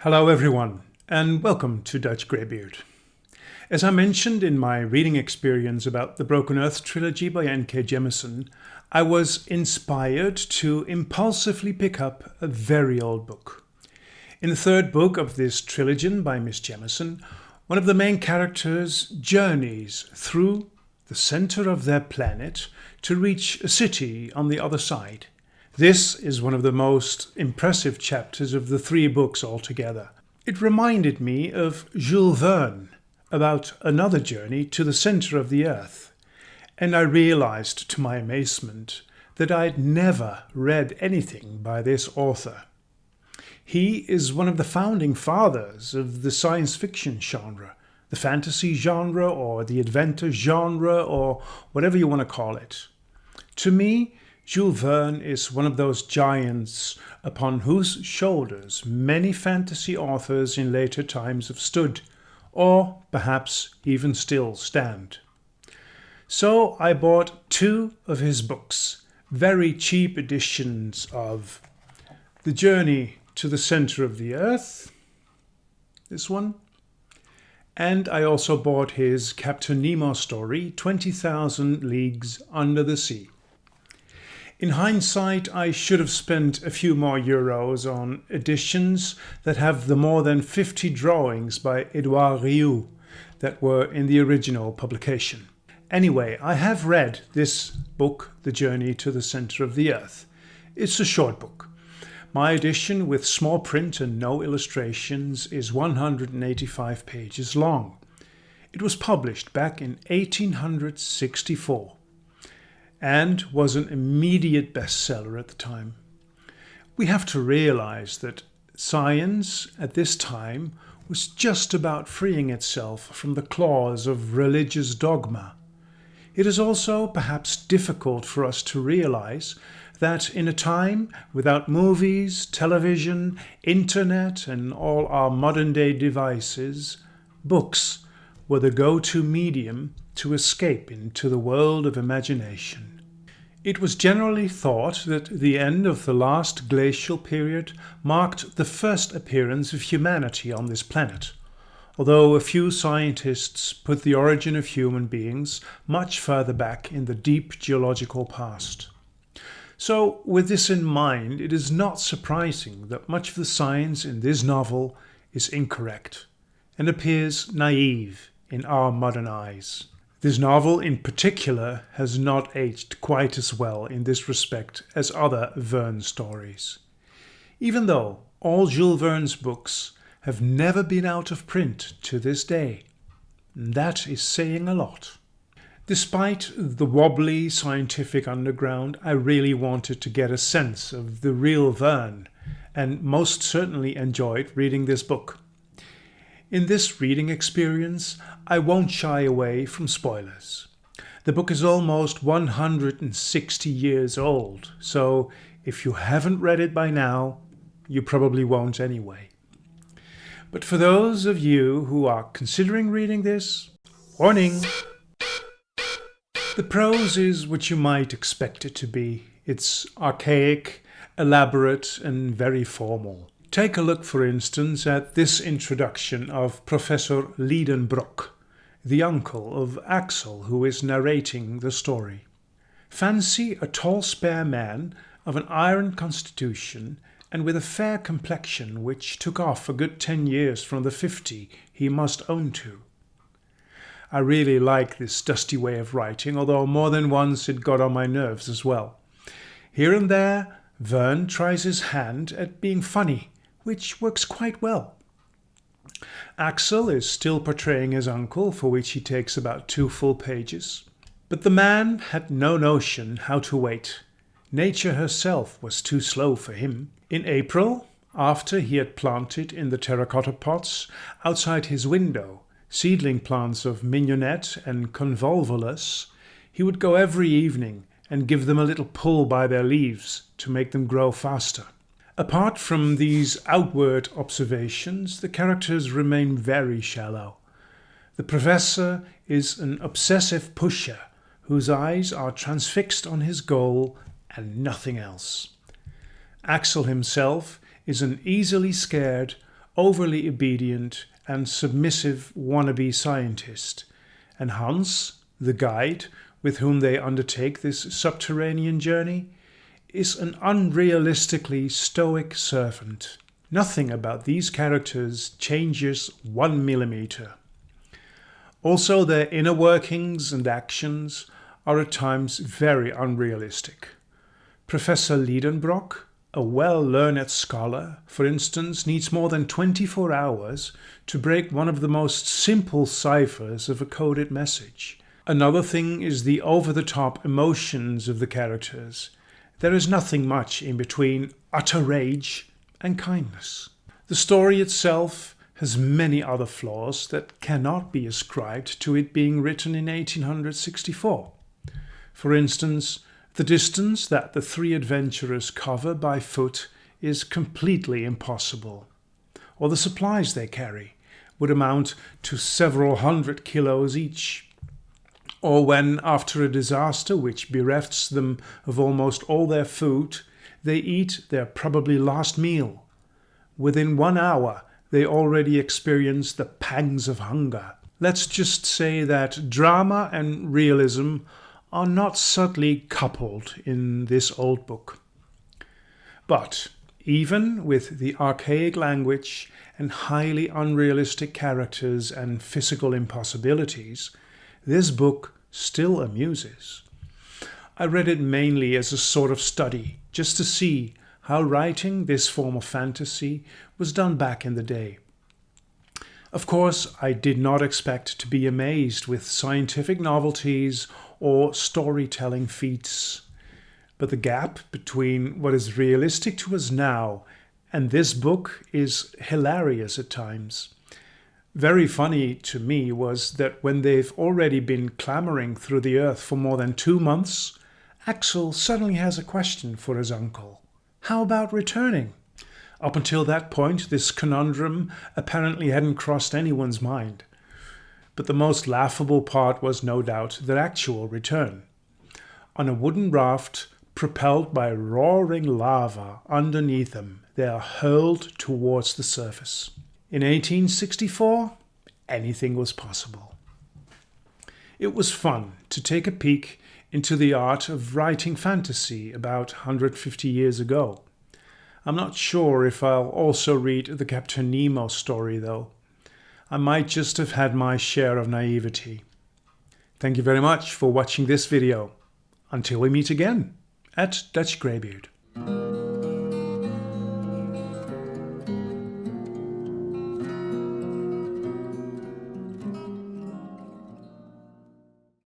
Hello everyone, and welcome to Dutch Greybeard. As I mentioned in my reading experience about the Broken Earth trilogy by N.K. Jemisin, I was inspired to impulsively pick up a very old book. In the third book of this trilogy by Miss Jemisin, one of the main characters journeys through the center of their planet to reach a city on the other side. This is one of the most impressive chapters of the three books altogether. It reminded me of Jules Verne about another journey to the center of the earth, and I realized to my amazement that I'd never read anything by this author. He is one of the founding fathers of the science fiction genre, the fantasy genre or the adventure genre or whatever you want to call it. To me, Jules Verne is one of those giants upon whose shoulders many fantasy authors in later times have stood, or perhaps even still stand. So I bought two of his books, very cheap editions of The Journey to the Center of the Earth, this one, and I also bought his Captain Nemo story, 20,000 Leagues Under the Sea. In hindsight, I should have spent a few more euros on editions that have the more than 50 drawings by Edouard Rioux that were in the original publication. Anyway, I have read this book, The Journey to the Center of the Earth. It's a short book. My edition with small print and no illustrations is 185 pages long. It was published back in 1864. And was an immediate bestseller at the time. We have to realize that science at this time was just about freeing itself from the claws of religious dogma. It is also perhaps difficult for us to realize that in a time without movies, television, internet and all our modern day devices, books were the go-to medium to escape into the world of imagination. It was generally thought that the end of the last glacial period marked the first appearance of humanity on this planet, although a few scientists put the origin of human beings much further back in the deep geological past. So, with this in mind, it is not surprising that much of the science in this novel is incorrect and appears naive in our modern eyes. This novel in particular has not aged quite as well in this respect as other Verne stories. Even though all Jules Verne's books have never been out of print to this day. That is saying a lot. Despite the wobbly scientific underground, I really wanted to get a sense of the real Verne and most certainly enjoyed reading this book. In this reading experience, I won't shy away from spoilers. The book is almost 160 years old, so if you haven't read it by now, you probably won't anyway. But for those of you who are considering reading this, warning! The prose is what you might expect it to be. It's archaic, elaborate, and very formal. Take a look, for instance, at this introduction of Professor Liedenbrock, the uncle of Axel who is narrating the story. Fancy a tall spare man of an iron constitution and with a fair complexion which took off a good 10 years from the 50 he must own to. I really like this dusty way of writing, although more than once it got on my nerves as well. Here and there, Verne tries his hand at being funny, which works quite well. Axel is still portraying his uncle, for which he takes about 2 full pages. But the man had no notion how to wait. Nature herself was too slow for him. In April, after he had planted in the terracotta pots outside his window seedling plants of mignonette and convolvulus, he would go every evening and give them a little pull by their leaves to make them grow faster. Apart from these outward observations, the characters remain very shallow. The professor is an obsessive pusher whose eyes are transfixed on his goal and nothing else. Axel himself is an easily scared, overly obedient and submissive wannabe scientist, and Hans, the guide with whom they undertake this subterranean journey, is an unrealistically stoic servant. Nothing about these characters changes 1 millimeter. Also, their inner workings and actions are at times very unrealistic. Professor Liedenbrock, a well-learned scholar, for instance, needs more than 24 hours to break one of the most simple ciphers of a coded message. Another thing is the over-the-top emotions of the characters. There is nothing much in between utter rage and kindness. The story itself has many other flaws that cannot be ascribed to it being written in 1864. For instance, the distance that the three adventurers cover by foot is completely impossible, or the supplies they carry would amount to several hundred kilos each, or when, after a disaster which berefts them of almost all their food, they eat their probably last meal. Within 1 hour, they already experience the pangs of hunger. Let's just say that drama and realism are not subtly coupled in this old book. But even with the archaic language and highly unrealistic characters and physical impossibilities, this book still amuses. I read it mainly as a sort of study, just to see how writing this form of fantasy was done back in the day. Of course, I did not expect to be amazed with scientific novelties or storytelling feats, but the gap between what is realistic to us now and this book is hilarious at times. Very funny to me was that when they've already been clamoring through the earth for more than 2 months, Axel suddenly has a question for his uncle. How about returning? Up until that point, this conundrum apparently hadn't crossed anyone's mind. But the most laughable part was no doubt their actual return. On a wooden raft, propelled by roaring lava underneath them, they are hurled towards the surface. In 1864, anything was possible. It was fun to take a peek into the art of writing fantasy about 150 years ago. I'm not sure if I'll also read the Captain Nemo story though. I might just have had my share of naivety. Thank you very much for watching this video. Until we meet again at Dutch Greybeard.